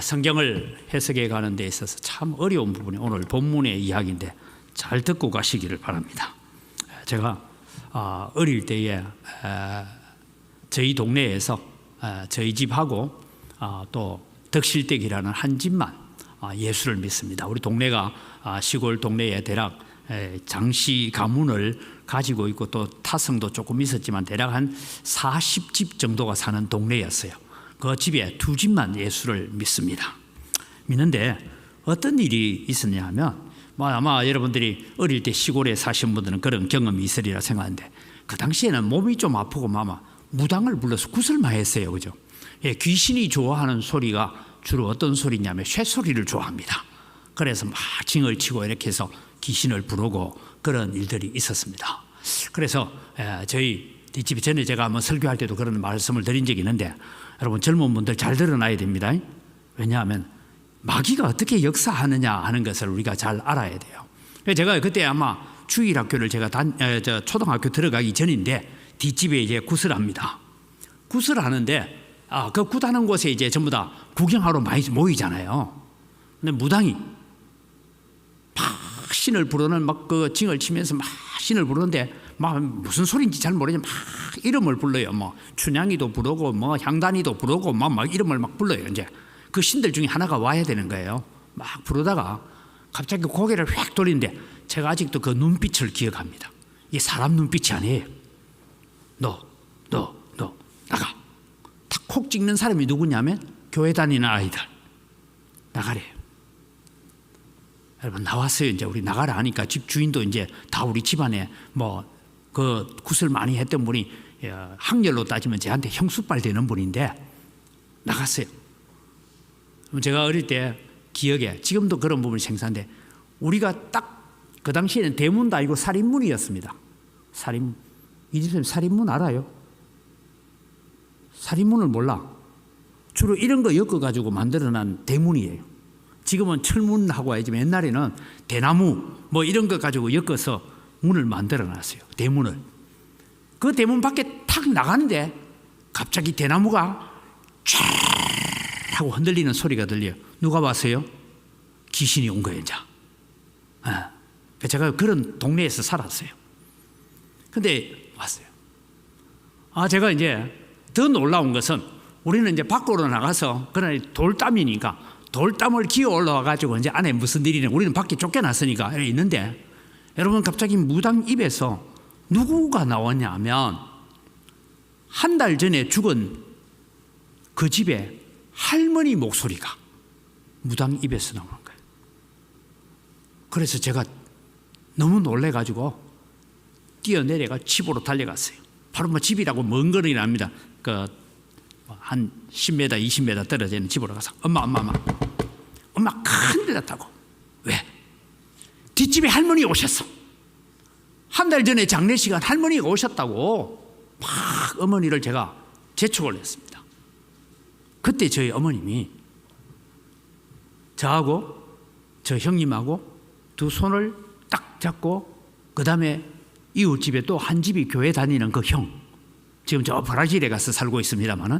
성경을 해석해 가는 데 있어서 참 어려운 부분이 오늘 본문의 이야기인데 잘 듣고 가시기를 바랍니다. 제가 어릴 때에 저희 동네에서 저희 집하고 또 덕실댁이라는 한 집만 예수를 믿습니다. 우리 동네가 시골 동네에 대략 장씨 가문을 가지고 있고 또 타성도 조금 있었지만 대략 한 40집 정도가 사는 동네였어요. 그 집에 두 집만 예수를 믿습니다. 믿는데 어떤 일이 있었냐 하면 아마 여러분들이 어릴 때 시골에 사신 분들은 그런 경험이 있으리라 생각하는데 그 당시에는 몸이 좀 아프고 아마 무당을 불러서 구슬만 했어요. 그죠? 귀신이 좋아하는 소리가 주로 어떤 소리냐면 쇠소리를 좋아합니다. 그래서 막 징을 치고 이렇게 해서 귀신을 부르고 그런 일들이 있었습니다. 그래서 저희 뒷집에 전에 제가 한번 설교할 때도 그런 말씀을 드린 적이 있는데 여러분 젊은 분들 잘 들어놔야 됩니다. 왜냐하면 마귀가 어떻게 역사하느냐 하는 것을 우리가 잘 알아야 돼요. 제가 그때 아마 주일학교를 제가 초등학교 들어가기 전인데 뒷집에 이제 구슬합니다. 구슬하는데 그 굿하는 곳에 이제 전부 다 구경하러 많이 모이잖아요. 근데 무당이 막 신을 부르는 막 그 징을 치면서 막 신을 부르는데 막 무슨 소리인지 잘 모르지만 막 이름을 불러요. 뭐 춘향이도 부르고 뭐 향단이도 부르고 막 이름을 막 불러요. 이제 그 신들 중에 하나가 와야 되는 거예요. 막 부르다가 갑자기 고개를 휙 돌리는데 제가 아직도 그 눈빛을 기억합니다. 이게 사람 눈빛이 아니에요. 너 나가. 탁 콕 찍는 사람이 누구냐면 교회 다니는 아이들. 나가래요. 여러분 나왔어요. 이제 우리 나가라 하니까 집 주인도 이제 다 우리 집안에 뭐 그 구슬 많이 했던 분이 학렬로 따지면 저한테 형수빨 되는 분인데 나갔어요. 제가 어릴 때 기억에 지금도 그런 부분이 생생한데 우리가 딱 그 당시에는 대문도 아니고 살인문이었습니다. 이 집사님 살인문 알아요? 살인문을 몰라. 주로 이런 거 엮어가지고 만들어난 대문이에요. 지금은 철문하고 하지만 옛날에는 대나무 뭐 이런 거 가지고 엮어서 문을 만들어놨어요. 대문을. 그 대문 밖에 탁 나가는데 갑자기 대나무가 쫙 하고 흔들리는 소리가 들려요. 누가 왔어요? 귀신이 온 거예요. 이제. 제가 그런 동네에서 살았어요. 근데 왔어요. 제가 이제 더 놀라운 것은 우리는 이제 밖으로 나가서 그런 돌담이니까 돌담을 기어 올라와 가지고 이제 안에 무슨 일이냐 우리는 밖에 쫓겨났으니까 있는데 여러분 갑자기 무당 입에서 누구가 나왔냐 하면 한 달 전에 죽은 그 집에 할머니 목소리가 무당 입에서 나오는 거예요. 그래서 제가 너무 놀래가지고 뛰어내려가 집으로 달려갔어요. 바로 뭐 집이라고 먼 거리 납니다. 한 10m, 20m 떨어져 있는 집으로 가서 엄마 큰 데다 타고 왜? 뒷집에 할머니 오셨어. 한 달 전에 장례시간 할머니가 오셨다고 막 어머니를 제가 재촉을 했습니다. 그때 저희 어머님이 저하고 저 형님하고 두 손을 딱 잡고 그 다음에 이웃집에 또 한 집이 교회 다니는 그 형 지금 저 브라질에 가서 살고 있습니다만은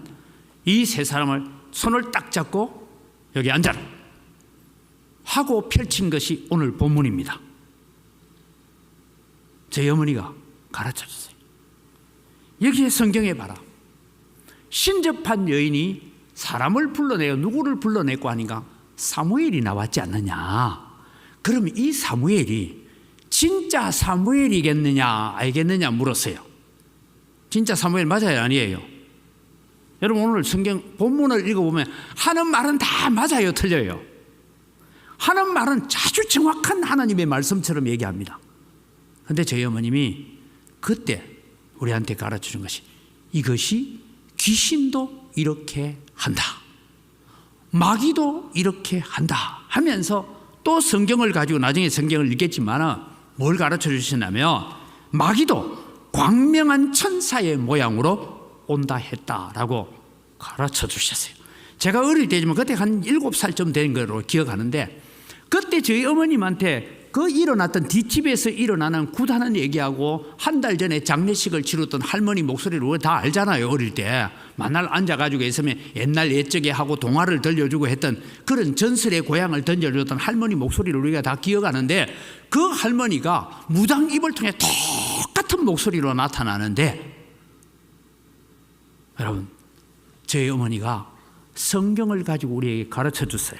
이 세 사람을 손을 딱 잡고 여기 앉아라 하고 펼친 것이 오늘 본문입니다. 저희 어머니가 가르쳐줬어요. 여기에 성경에 봐라. 신접한 여인이 사람을 불러내요. 누구를 불러내고 하니까 사무엘이 나왔지 않느냐. 그럼 이 사무엘이 진짜 사무엘이겠느냐 알겠느냐 물었어요. 진짜 사무엘 맞아요 아니에요? 여러분 오늘 성경 본문을 읽어보면 하는 말은 다 맞아요 틀려요? 하는 말은 아주 정확한 하나님의 말씀처럼 얘기합니다. 그런데 저희 어머님이 그때 우리한테 가르쳐준 것이 이것이 귀신도 이렇게 한다. 마귀도 이렇게 한다 하면서 또 성경을 가지고 나중에 성경을 읽겠지만 뭘 가르쳐 주시냐면 마귀도 광명한 천사의 모양으로 온다 했다라고 가르쳐 주셨어요. 제가 어릴 때지만 그때 한 7살쯤 된 거로 기억하는데 그때 저희 어머님한테 그 일어났던 뒷집에서 일어나는 굿하는 얘기하고 한 달 전에 장례식을 치렀던 할머니 목소리를 우리 다 알잖아요. 어릴 때 만날 앉아가지고 있으면 옛날 옛적에 하고 동화를 들려주고 했던 그런 전설의 고향을 던져줬던 할머니 목소리를 우리가 다 기억하는데, 그 할머니가 무당 입을 통해 똑같은 목소리로 나타나는데, 여러분, 저희 어머니가 성경을 가지고 우리에게 가르쳐 줬어요.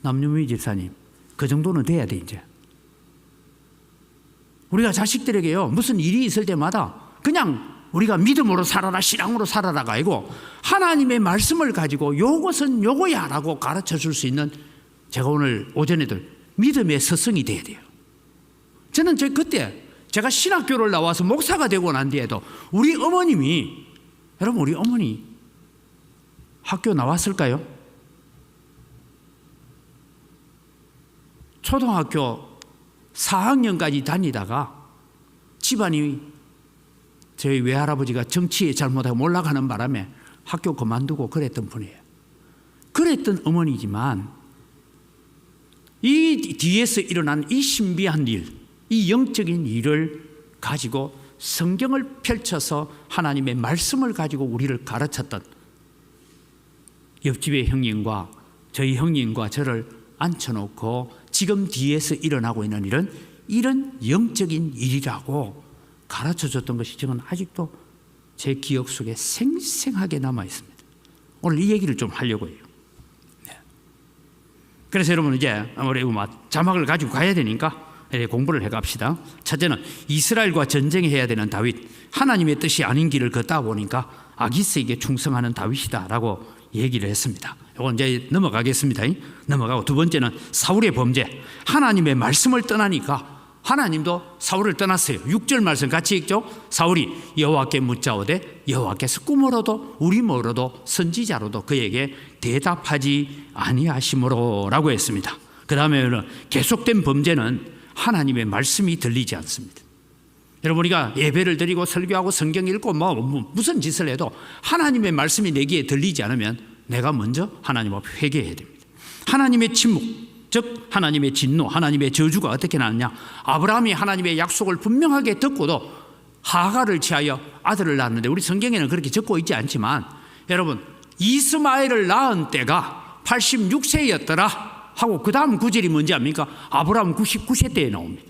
남유미 집사님, 그 정도는 돼야 돼. 이제 우리가 자식들에게요, 무슨 일이 있을 때마다 그냥 우리가 믿음으로 살아라, 신앙으로 살아라가 아니고 하나님의 말씀을 가지고 요것은 요거야 라고 가르쳐 줄 수 있는, 제가 오늘 오전에도 믿음의 스승이 돼야 돼요. 저는 그때 제가 신학교를 나와서 목사가 되고 난 뒤에도 우리 어머님이, 여러분 우리 어머니 학교 나왔을까요? 초등학교 4학년까지 다니다가 집안이, 저희 외할아버지가 정치에 잘못하고 몰락하는 바람에 학교 그만두고 그랬던 분이에요. 그랬던 어머니지만 이 뒤에서 일어난 이 신비한 일, 이 영적인 일을 가지고 성경을 펼쳐서 하나님의 말씀을 가지고 우리를 가르쳤던, 옆집의 형님과 저희 형님과 저를 앉혀놓고 지금 뒤에서 일어나고 있는 일은 이런 영적인 일이라고 가르쳐줬던 것이 저는 아직도 제 기억 속에 생생하게 남아 있습니다. 오늘 이 얘기를 좀 하려고 해요. 그래서 여러분 이제 우리 자막을 가지고 가야 되니까 공부를 해갑시다. 첫째는 이스라엘과 전쟁해야 되는 다윗, 하나님의 뜻이 아닌 길을 걷다 보니까 아기스에게 충성하는 다윗이다라고 얘기를 했습니다. 이건 이제 넘어가겠습니다. 넘어가고, 두 번째는 사울의 범죄, 하나님의 말씀을 떠나니까 하나님도 사울을 떠났어요. 6절 말씀 같이 읽죠. 사울이 여호와께 묻자오되 여호와께서 꿈으로도 우리모로도 선지자로도 그에게 대답하지 아니하심으로 라고 했습니다. 그 다음에 계속된 범죄는 하나님의 말씀이 들리지 않습니다. 여러분, 우리가 예배를 드리고 설교하고 성경 읽고 무슨 짓을 해도 하나님의 말씀이 내 귀에 들리지 않으면 내가 먼저 하나님 앞에 회개해야 됩니다. 하나님의 침묵, 즉 하나님의 진노, 하나님의 저주가 어떻게 나느냐. 아브라함이 하나님의 약속을 분명하게 듣고도 하갈을 취하여 아들을 낳았는데, 우리 성경에는 그렇게 적고 있지 않지만, 여러분 이스마엘을 낳은 때가 86세였더라 하고 그 다음 구절이 뭔지 압니까? 아브라함 99세 때에 나옵니다.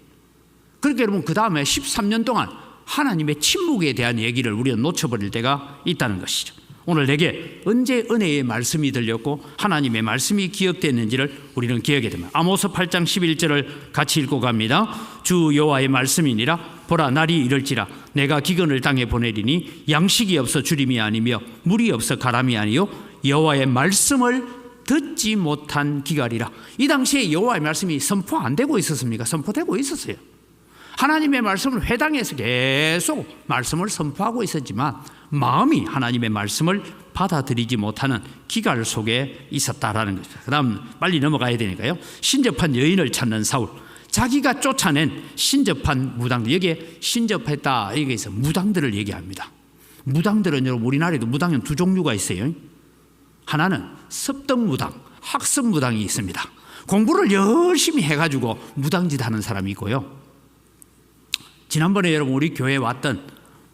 그러니까 여러분 그 다음에 13년 동안 하나님의 침묵에 대한 얘기를 우리가 놓쳐버릴 때가 있다는 것이죠. 오늘 내게 언제 은혜의 말씀이 들렸고 하나님의 말씀이 기억됐는지를 우리는 기억해야 됩니다. 아모스 8장 11절을 같이 읽고 갑니다. 주 여호와의 말씀이니라. 보라, 날이 이를지라 내가 기근을 땅에 보내리니 양식이 없어 주림이 아니며 물이 없어 가람이 아니요 여호와의 말씀을 듣지 못한 기갈이라. 이 당시에 여호와의 말씀이 선포 안 되고 있었습니까? 선포되고 있었어요. 하나님의 말씀을 회당에서 계속 말씀을 선포하고 있었지만 마음이 하나님의 말씀을 받아들이지 못하는 기갈 속에 있었다라는 것입니다. 그 다음 빨리 넘어가야 되니까요. 신접한 여인을 찾는 사울, 자기가 쫓아낸 신접한 무당들, 여기에 신접했다 여기에서 무당들을 얘기합니다. 무당들은 여러분 우리나라에도 무당은 두 종류가 있어요. 하나는 습득무당, 학습무당이 있습니다. 공부를 열심히 해가지고 무당짓 하는 사람이 있고요. 지난번에 여러분 우리 교회에 왔던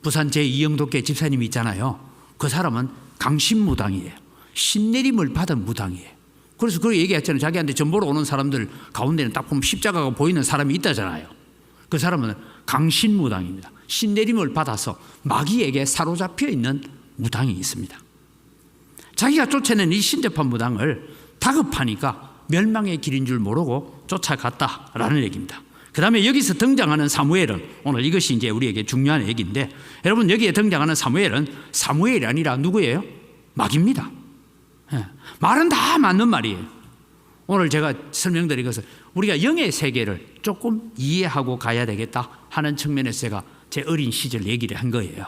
부산 제2영독교 집사님이 있잖아요. 그 사람은 강신무당이에요. 신내림을 받은 무당이에요. 그래서 그 얘기했잖아요. 자기한테 전보러 오는 사람들 가운데는 딱 보면 십자가가 보이는 사람이 있다잖아요. 그 사람은 강신무당입니다. 신내림을 받아서 마귀에게 사로잡혀 있는 무당이 있습니다. 자기가 쫓아낸 이 신접한 무당을 다급하니까 멸망의 길인 줄 모르고 쫓아갔다라는 얘기입니다. 그 다음에 여기서 등장하는 사무엘은, 오늘 이것이 이제 우리에게 중요한 얘기인데, 여러분 여기에 등장하는 사무엘은 사무엘이 아니라 누구예요? 마귀입니다. 말은 다 맞는 말이에요. 오늘 제가 설명드린 것은 우리가 영의 세계를 조금 이해하고 가야 되겠다 하는 측면에서 제가 제 어린 시절 얘기를 한 거예요.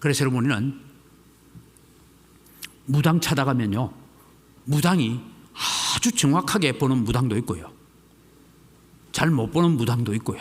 그래서 여러분 우리는 무당 찾아가면요, 무당이 아주 정확하게 보는 무당도 있고요, 잘 못 보는 무당도 있고요.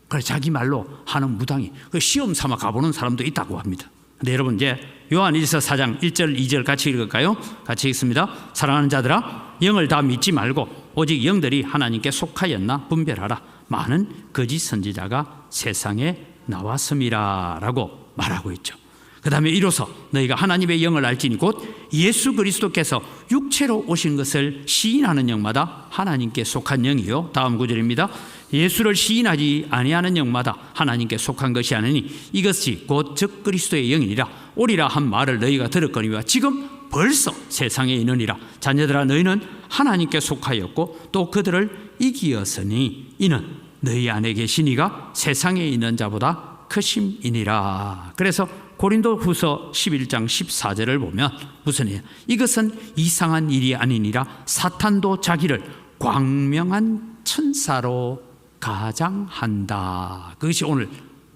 그래서 자기 말로 하는 무당이 시험 삼아 가보는 사람도 있다고 합니다. 근데 여러분 이제 요한 1서 4장 1절 2절 같이 읽을까요? 같이 읽습니다. 사랑하는 자들아, 영을 다 믿지 말고 오직 영들이 하나님께 속하였나 분별하라. 많은 거짓 선지자가 세상에 나왔음이라 라고 말하고 있죠. 그 그 다음에 이로써 너희가 하나님의 영을 알지니 곧 예수 그리스도께서 육체로 오신 것을 시인하는 영마다 하나님께 속한 영이요. 다음 구절입니다. 예수를 시인하지 아니하는 영마다 하나님께 속한 것이 아니니 이것이 곧 즉 그리스도의 영이니라. 오리라 한 말을 너희가 들었거니와 지금 벌써 세상에 있느니라. 자녀들아 너희는 하나님께 속하였고 또 그들을 이기었으니 이는 너희 안에 계신 이가 세상에 있는 자보다 크심이니라. 그래서 고린도후서 11장 14절을 보면 무슨 일이야? 이것은 이상한 일이 아니니라. 사탄도 자기를 광명한 천사로 가장한다. 그것이 오늘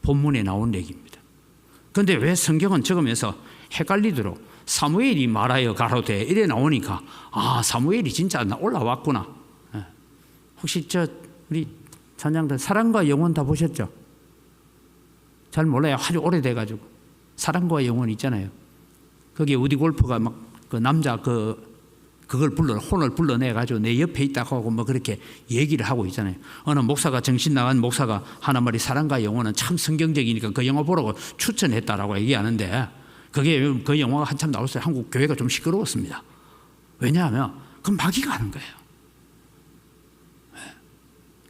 본문에 나온 얘기입니다. 그런데 왜 성경은 적으면서 헷갈리도록 사무엘이 말하여 가로되 이래 나오니까 사무엘이 진짜 올라왔구나. 혹시 우리 찬양들 사랑과 영혼 다 보셨죠? 잘 몰라요. 아주 오래돼가지고. 사랑과 영혼 있잖아요. 거기에 우디 골프가 막 그 남자 그걸 혼을 불러내가지고 내 옆에 있다고 하고 뭐 그렇게 얘기를 하고 있잖아요. 어느 목사가 정신 나간 목사가 하나 말이 사랑과 영혼은 참 성경적이니까 그 영화 보라고 추천했다라고 얘기하는데 그게 그 영화가 한참 나왔어요. 한국 교회가 좀 시끄러웠습니다. 왜냐하면 그건 마귀가 하는 거예요.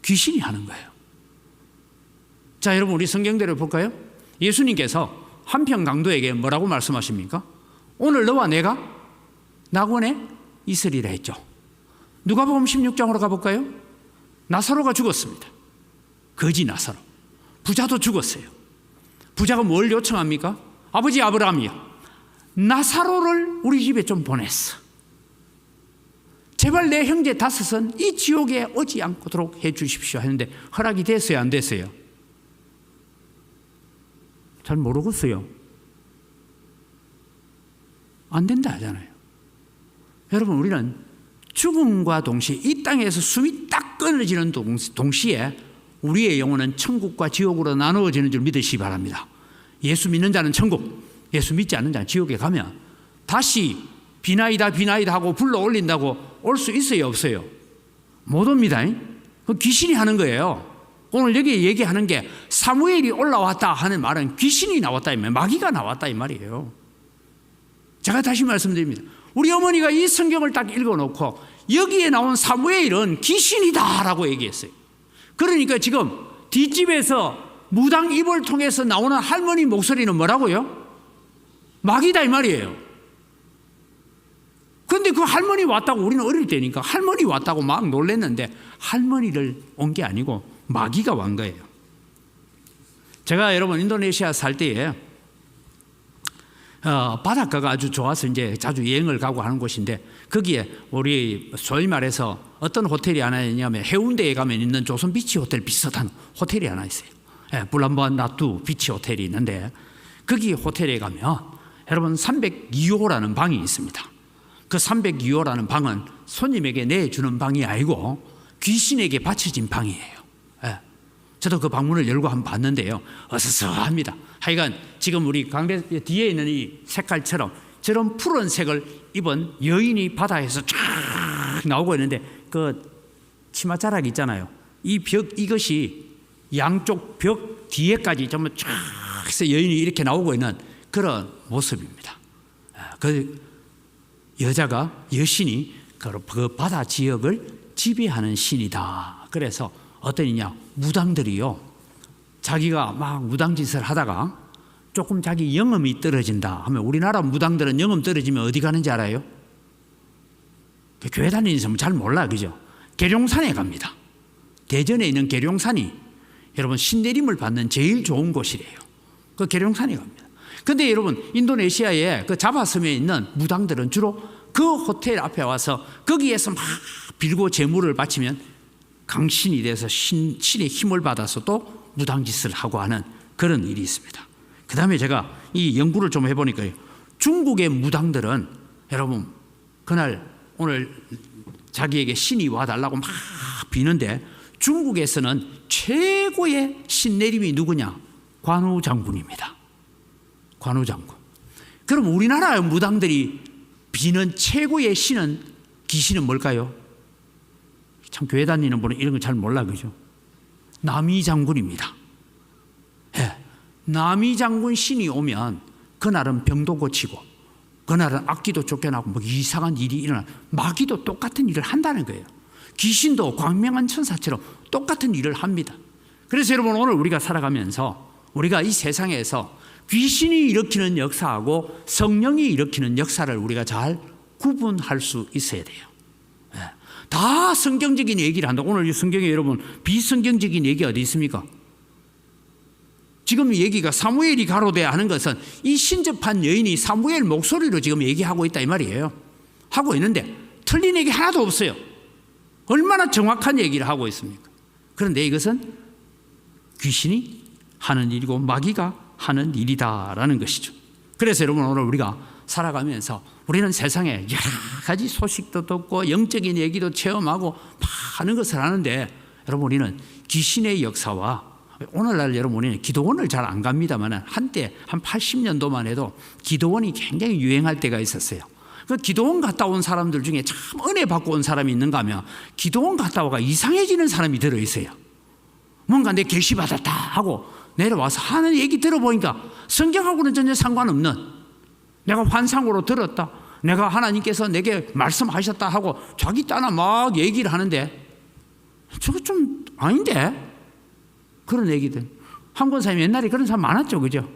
귀신이 하는 거예요. 자, 여러분 우리 성경대로 볼까요? 예수님께서 한평 강도에게 뭐라고 말씀하십니까? 오늘 너와 내가 낙원에 있으리라 했죠. 누가복음 16장으로 가볼까요? 나사로가 죽었습니다. 거지 나사로. 부자도 죽었어요. 부자가 뭘 요청합니까? 아버지 아브라함이요, 나사로를 우리 집에 좀 보냈어. 제발 내 형제 5은 이 지옥에 오지 않도록 해 주십시오 했는데 허락이 됐어요, 안 됐어요? 잘 모르겠어요. 안 된다 하잖아요. 여러분 우리는 죽음과 동시에 이 땅에서 숨이 딱 끊어지는 동시에 우리의 영혼은 천국과 지옥으로 나누어지는 줄 믿으시기 바랍니다. 예수 믿는 자는 천국, 예수 믿지 않는 자는 지옥에 가면 다시 비나이다 하고 불러 올린다고 올 수 있어요, 없어요? 못 옵니다. 그 귀신이 하는 거예요. 오늘 여기 얘기하는 게 사무엘이 올라왔다 하는 말은 귀신이 나왔다 이 말이에요. 마귀가 나왔다 이 말이에요. 제가 다시 말씀드립니다. 우리 어머니가 이 성경을 딱 읽어놓고 여기에 나온 사무엘은 귀신이다라고 얘기했어요. 그러니까 지금 뒷집에서 무당 입을 통해서 나오는 할머니 목소리는 뭐라고요? 마귀다 이 말이에요. 그런데 그 할머니 왔다고, 우리는 어릴 때니까 할머니 왔다고 막 놀랐는데 할머니를 온 게 아니고 마귀가 온 거예요. 제가 여러분 인도네시아 살 때에 바닷가가 아주 좋아서 이제 자주 여행을 가고 하는 곳인데 거기에 우리 소위 말해서 어떤 호텔이 하나 있냐면 해운대에 가면 있는 조선 비치 호텔 비슷한 호텔이 하나 있어요. 불람반나투 비치 호텔이 있는데 거기 호텔에 가면 여러분 302호라는 방이 있습니다. 그 302호라는 방은 손님에게 내주는 방이 아니고 귀신에게 바쳐진 방이에요. 저도 그 방문을 열고 한번 봤는데요, 어스스합니다. 하여간 지금 우리 강대 뒤에 있는 이 색깔처럼 저런 푸른색을 입은 여인이 바다에서 쫙 나오고 있는데 그 치마자락 있잖아요. 이 벽, 이것이 양쪽 벽 뒤에까지 전부 쫙 해서 여인이 이렇게 나오고 있는 그런 모습입니다. 그 여자가, 여신이 그 바다 지역을 지배하는 신이다. 그래서 어떤 이냐, 무당들이요, 자기가 막 무당짓을 하다가 조금 자기 영험이 떨어진다 하면, 우리나라 무당들은 영험 떨어지면 어디 가는지 알아요? 교회 다니는 사람은 잘 몰라, 그죠? 계룡산에 갑니다. 대전에 있는 계룡산이 여러분 신내림을 받는 제일 좋은 곳이래요. 그 계룡산에 갑니다. 근데 여러분 인도네시아의 그 자바섬에 있는 무당들은 주로 그 호텔 앞에 와서 거기에서 막 빌고 제물을 바치면 강신이 돼서 신의 힘을 받아서 또 무당짓을 하고 하는 그런 일이 있습니다. 그 다음에 제가 이 연구를 좀 해보니까 중국의 무당들은 여러분 그날 오늘 자기에게 신이 와달라고 막 비는데 중국에서는 최고의 신내림이 누구냐? 관우장군입니다. 관우장군. 그럼 우리나라 무당들이 비는 최고의 신은, 귀신은 뭘까요? 참 교회 다니는 분은 이런 거 잘 몰라, 그죠? 남이장군입니다. 예. 남이장군 신이 오면 그날은 병도 고치고 그날은 악귀도 쫓겨나고 뭐 이상한 일이 일어나. 마귀도 똑같은 일을 한다는 거예요. 귀신도 광명한 천사처럼 똑같은 일을 합니다. 그래서 여러분, 오늘 우리가 살아가면서 우리가 이 세상에서 귀신이 일으키는 역사하고 성령이 일으키는 역사를 우리가 잘 구분할 수 있어야 돼요. 다 성경적인 얘기를 한다. 오늘 이 성경에 여러분 비성경적인 얘기 어디 있습니까? 지금 얘기가 사무엘이 가로되 하는 것은 이 신접한 여인이 사무엘 목소리로 지금 얘기하고 있다 이 말이에요. 하고 있는데 틀린 얘기 하나도 없어요. 얼마나 정확한 얘기를 하고 있습니까? 그런데 이것은 귀신이 하는 일이고 마귀가 하는 일이다라는 것이죠. 그래서 여러분, 오늘 우리가 살아가면서 우리는 세상에 여러 가지 소식도 듣고 영적인 얘기도 체험하고 많은 것을 하는데, 여러분, 우리는 귀신의 역사와 오늘날 여러분, 우리는 기도원을 잘 안 갑니다만 한때 한 80년도만 해도 기도원이 굉장히 유행할 때가 있었어요. 그 기도원 갔다 온 사람들 중에 참 은혜 받고 온 사람이 있는가 하면 기도원 갔다 와가 이상해지는 사람이 들어있어요. 뭔가 내 계시 받았다 하고 내려와서 하는 얘기 들어보니까 성경하고는 전혀 상관없는, 내가 환상으로 들었다, 내가 하나님께서 내게 말씀하셨다 하고 자기 따나 막 얘기를 하는데 저거 좀 아닌데? 그런 얘기들. 한권사님 옛날에 그런 사람 많았죠, 그죠?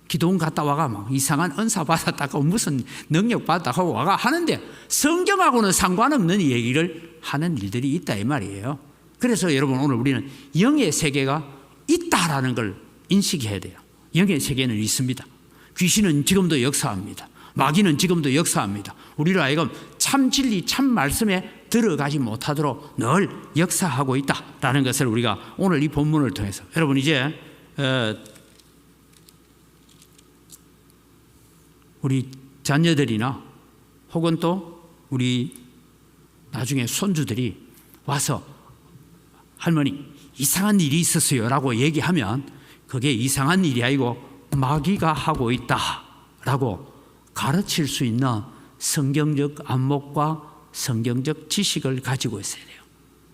기도원 갔다 와가 막 이상한 은사 받았다고 무슨 능력 받았다고 와가 하는데 성경하고는 상관없는 얘기를 하는 일들이 있다 이 말이에요. 그래서 여러분, 오늘 우리는 영의 세계가 있다라는 걸 인식해야 돼요. 영의 세계는 있습니다. 귀신은 지금도 역사합니다. 마귀는 지금도 역사합니다. 우리로 하여금 참 진리, 참 말씀에 들어가지 못하도록 늘 역사하고 있다라는 것을 우리가 오늘 이 본문을 통해서, 여러분 이제 우리 자녀들이나 혹은 또 우리 나중에 손주들이 와서 할머니 이상한 일이 있었어요 라고 얘기하면 그게 이상한 일이 아니고 마귀가 하고 있다 라고 가르칠 수 있는 성경적 안목과 성경적 지식을 가지고 있어야 돼요.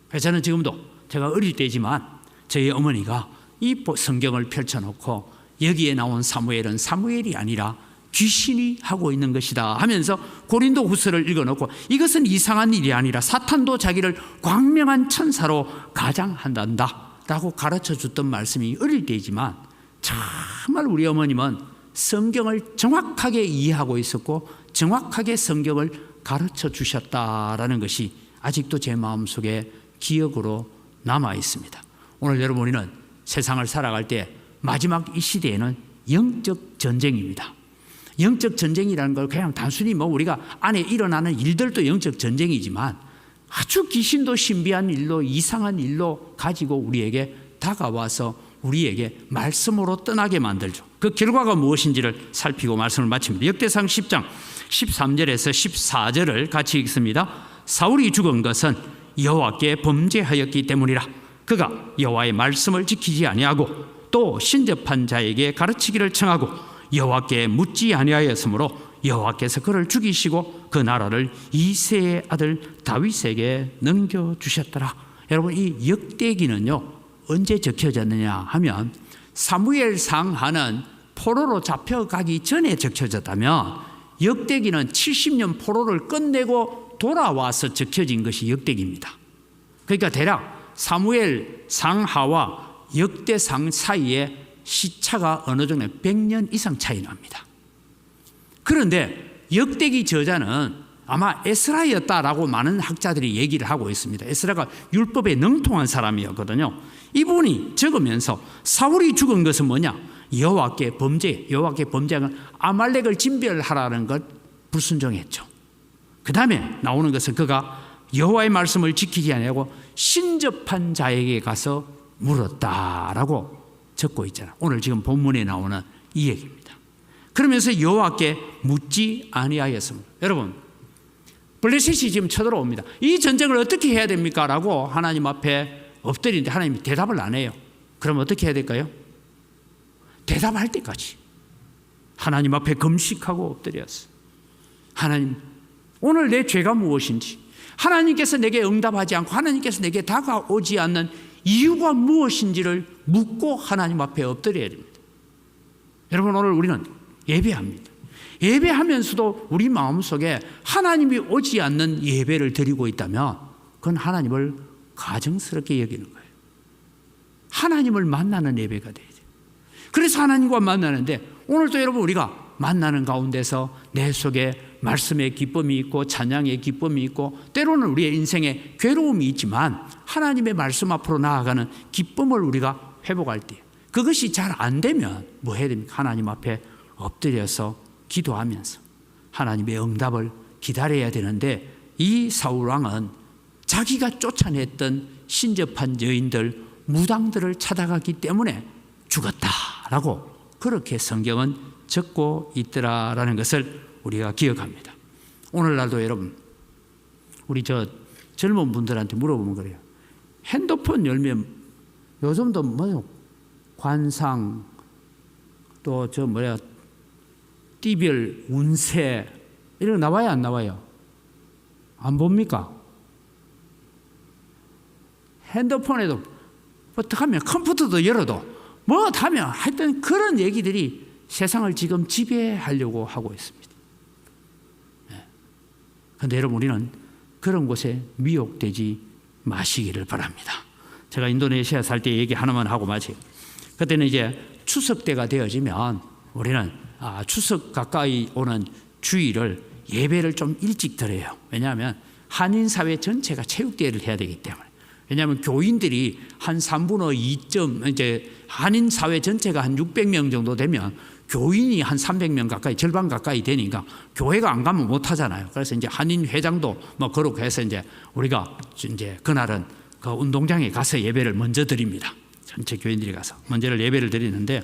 그래서 저는 지금도 제가 어릴 때지만 저희 어머니가 이 성경을 펼쳐놓고 여기에 나온 사무엘은 사무엘이 아니라 귀신이 하고 있는 것이다 하면서 고린도 후서를 읽어놓고 이것은 이상한 일이 아니라 사탄도 자기를 광명한 천사로 가장한단다 라고 가르쳐 줬던 말씀이 어릴 때이지만, 정말 우리 어머님은 성경을 정확하게 이해하고 있었고 정확하게 성경을 가르쳐 주셨다라는 것이 아직도 제 마음속에 기억으로 남아 있습니다. 오늘 여러분, 우리는 세상을 살아갈 때 마지막 이 시대에는 영적 전쟁입니다. 영적 전쟁이라는 걸 그냥 단순히 뭐 우리가 안에 일어나는 일들도 영적 전쟁이지만 아주 귀신도 신비한 일로 이상한 일로 가지고 우리에게 다가와서 우리에게 말씀으로 떠나게 만들죠. 그 결과가 무엇인지를 살피고 말씀을 마칩니다. 역대상 10장 13절에서 14절을 같이 읽습니다. 사울이 죽은 것은 여호와께 범죄하였기 때문이라. 그가 여호와의 말씀을 지키지 아니하고 또 신접한 자에게 가르치기를 청하고 여호와께 묻지 아니하였으므로 여호와께서 그를 죽이시고 그 나라를 이새의 아들 다윗에게 넘겨주셨더라. 여러분, 이 역대기는요 언제 적혀졌느냐 하면 사무엘상 하는 포로로 잡혀가기 전에 적혀졌다면 역대기는 70년 포로를 끝내고 돌아와서 적혀진 것이 역대기입니다. 그러니까 대략 사무엘 상하와 역대상 사이에 시차가 어느 정도 100년 이상 차이 납니다. 그런데 역대기 저자는 아마 에스라였다라고 많은 학자들이 얘기를 하고 있습니다. 에스라가 율법에 능통한 사람이었거든요. 이분이 적으면서 사울이 죽은 것은 뭐냐? 여호와께 범죄한 아말렉을 진멸하라는 것 불순종했죠. 그 다음에 나오는 것은 그가 여호와의 말씀을 지키지 아니하고 신접한 자에게 가서 물었다라고 적고 있잖아요. 오늘 지금 본문에 나오는 이 얘기입니다. 그러면서 여호와께 묻지 아니하였습니다. 여러분, 블레셋이 지금 쳐들어옵니다. 이 전쟁을 어떻게 해야 됩니까? 라고 하나님 앞에 엎드리는데 하나님이 대답을 안 해요. 그럼 어떻게 해야 될까요? 대답할 때까지 하나님 앞에 금식하고 엎드렸어요. 하나님, 오늘 내 죄가 무엇인지, 하나님께서 내게 응답하지 않고 하나님께서 내게 다가오지 않는 이유가 무엇인지를 묻고 하나님 앞에 엎드려야 됩니다. 여러분, 오늘 우리는 예배합니다. 예배하면서도 우리 마음속에 하나님이 오지 않는 예배를 드리고 있다면 그건 하나님을 가증스럽게 여기는 거예요. 하나님을 만나는 예배가 돼야 돼요. 그래서 하나님과 만나는데 오늘도 여러분 우리가 만나는 가운데서 내 속에 말씀의 기쁨이 있고 찬양의 기쁨이 있고 때로는 우리의 인생에 괴로움이 있지만 하나님의 말씀 앞으로 나아가는 기쁨을 우리가 회복할 때 그것이 잘 안 되면 뭐 해야 됩니까? 하나님 앞에 엎드려서 기도하면서 하나님의 응답을 기다려야 되는데 이 사울왕은 자기가 쫓아냈던 신접한 여인들 무당들을 찾아가기 때문에 죽었다라고 그렇게 성경은 적고 있더라라는 것을 우리가 기억합니다. 오늘날도 여러분 우리 젊은 분들한테 물어보면 그래요. 핸드폰 열면 요즘도 뭐 관상 또 띠별 운세 이런 거 나와요 안 나와요? 안 봅니까? 핸드폰에도 어떻게 하면 컴퓨터도 열어도 뭐 하면 하여튼 그런 얘기들이 세상을 지금 지배하려고 하고 있습니다. 그런데 여러분 우리는 그런 곳에 미혹되지 마시기를 바랍니다. 제가 인도네시아 살 때 얘기 하나만 하고 마치고 그때는 이제 추석 때가 되어지면 우리는 추석 가까이 오는 주일을 예배를 좀 일찍 드려요. 왜냐하면 한인사회 전체가 체육대회를 해야 되기 때문에. 왜냐하면 교인들이 한 3분의 2점, 이제 한인사회 전체가 한 600명 정도 되면 교인이 한 300명 가까이, 절반 가까이 되니까 교회가 안 가면 못 하잖아요. 그래서 이제 한인회장도 뭐 그렇고 해서 이제 우리가 이제 그날은 그 운동장에 가서 예배를 먼저 드립니다. 전체 교인들이 가서 먼저 예배를 드리는데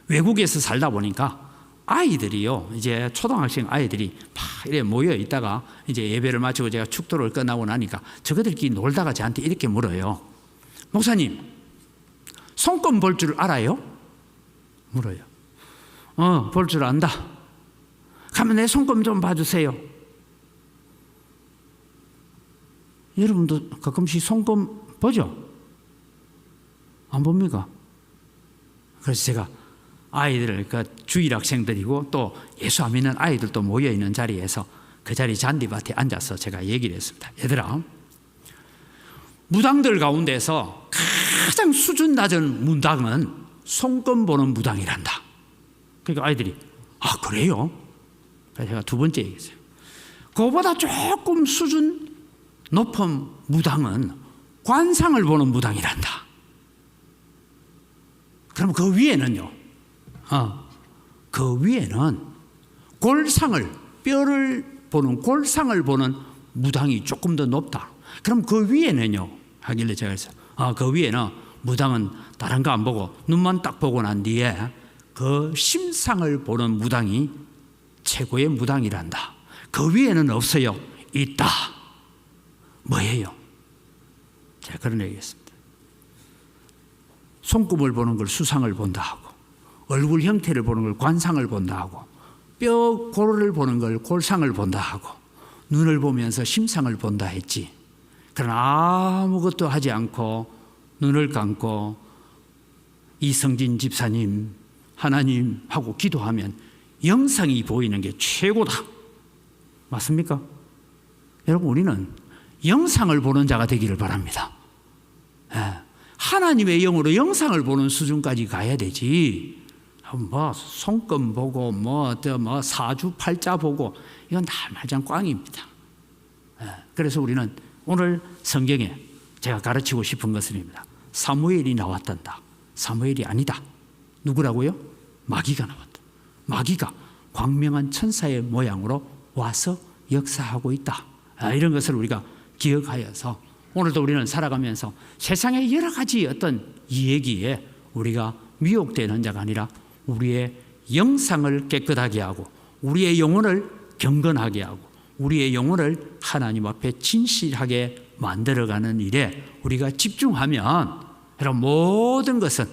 외국에서 살다 보니까 아이들이요, 이제 초등학생 아이들이 막 이래 모여 있다가 이제 예배를 마치고 제가 축도를 끝나고 나니까 저거들끼리 놀다가 저한테 이렇게 물어요. 목사님, 손금 볼 줄 알아요? 물어요. 볼 줄 안다. 가면 내 손금 좀 봐주세요. 여러분도 가끔씩 손금 보죠? 안 봅니까? 그래서 제가 아이들을 주일 학생들이고 또 예수 안 믿는 아이들도 모여 있는 자리에서 그 자리 잔디밭에 앉아서 제가 얘기를 했습니다. 얘들아, 무당들 가운데서 가장 수준 낮은 무당은 손금 보는 무당이란다. 그러니까 아이들이 그래요? 그래서 제가 두 번째 얘기했어요. 그거보다 조금 수준 높은 무당은 관상을 보는 무당이란다. 그럼 그 위에는요, 그 위에는 뼈를 보는 골상을 보는 무당이 조금 더 높다. 그럼 그 위에는요, 하길래 제가 했어요. 그 위에는 무당은 다른 거 안 보고 눈만 딱 보고 난 뒤에 그 심상을 보는 무당이 최고의 무당이란다. 그 위에는 없어요. 있다. 뭐예요? 제가 그런 얘기했습니다. 손금을 보는 걸 수상을 본다 하고, 얼굴 형태를 보는 걸 관상을 본다 하고, 골을 보는 걸 골상을 본다 하고, 눈을 보면서 심상을 본다 했지. 그러나 아무것도 하지 않고 눈을 감고 이성진 집사님, 하나님 하고 기도하면 영상이 보이는 게 최고다. 맞습니까? 여러분, 우리는 영상을 보는 자가 되기를 바랍니다. 하나님의 영으로 영상을 보는 수준까지 가야 되지. 뭐 손금 보고 뭐 사주팔자 보고 이건 다 말장 꽝입니다. 그래서 우리는 오늘 성경에 제가 가르치고 싶은 것입니다. 사무엘이 나왔단다. 사무엘이 아니다. 누구라고요? 마귀가 나왔다. 마귀가 광명한 천사의 모양으로 와서 역사하고 있다. 이런 것을 우리가 기억하여서 오늘도 우리는 살아가면서 세상의 여러 가지 어떤 이야기에 우리가 미혹되는 자가 아니라 우리의 영상을 깨끗하게 하고 우리의 영혼을 경건하게 하고 우리의 영혼을 하나님 앞에 진실하게 만들어가는 일에 우리가 집중하면 여러분, 모든 것은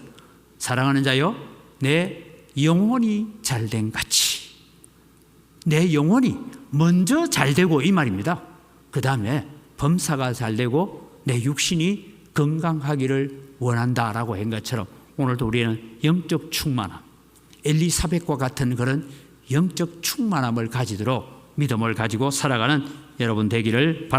사랑하는 자요, 내 영혼이 잘된 같이 내 영혼이 먼저 잘되고 이 말입니다. 그 다음에 범사가 잘되고 내 육신이 건강하기를 원한다라고 한 것처럼 오늘도 우리는 영적 충만함, 엘리사벳과 같은 그런 영적 충만함을 가지도록 믿음을 가지고 살아가는 여러분 되기를 바랍니다.